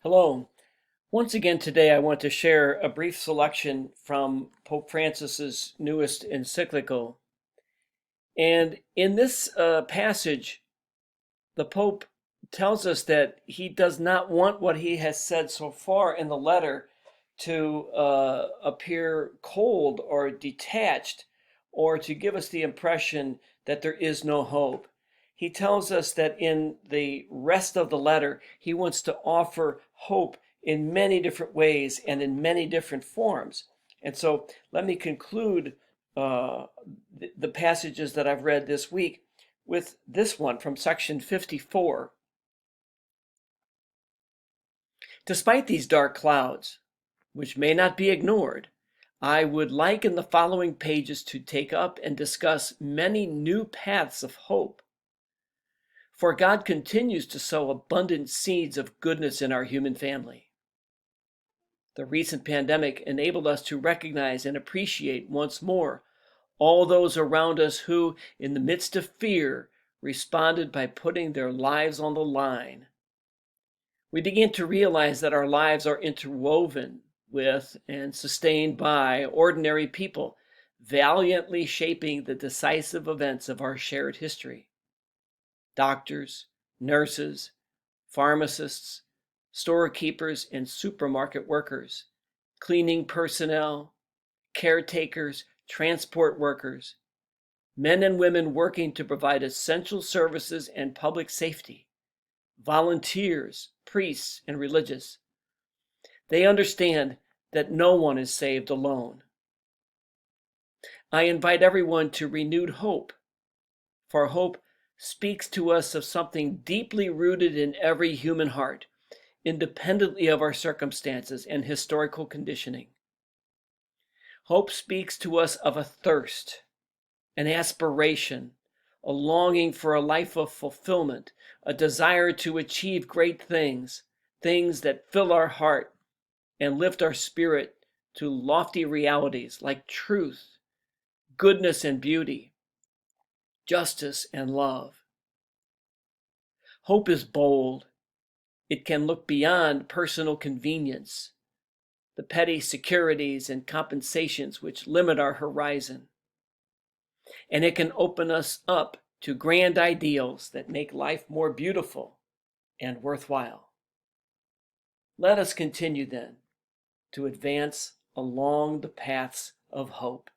Hello. Once again today I want to share a brief selection from Pope Francis's newest encyclical. And in this passage, the Pope tells us that he does not want what he has said so far in the letter to appear cold or detached or to give us the impression that there is no hope. He tells us that in the rest of the letter, he wants to offer hope in many different ways and in many different forms. And so let me conclude the passages that I've read this week with this one from section 54. Despite these dark clouds, which may not be ignored, I would like in the following pages to take up and discuss many new paths of hope. For God continues to sow abundant seeds of goodness in our human family. The recent pandemic enabled us to recognize and appreciate once more all those around us who, in the midst of fear, responded by putting their lives on the line. We begin to realize that our lives are interwoven with and sustained by ordinary people, valiantly shaping the decisive events of our shared history. Doctors, nurses, pharmacists, storekeepers and supermarket workers, cleaning personnel, caretakers, transport workers, men and women working to provide essential services and public safety, volunteers, priests, and religious. They understand that no one is saved alone. I invite everyone to renewed hope, for hope speaks to us of something deeply rooted in every human heart, independently of our circumstances and historical conditioning. Hope speaks to us of a thirst, an aspiration, a longing for a life of fulfillment, a desire to achieve great things, things that fill our heart and lift our spirit to lofty realities like truth, goodness and beauty, justice and love. Hope is bold. It can look beyond personal convenience, the petty securities and compensations which limit our horizon. And it can open us up to grand ideals that make life more beautiful and worthwhile. Let us continue then to advance along the paths of hope.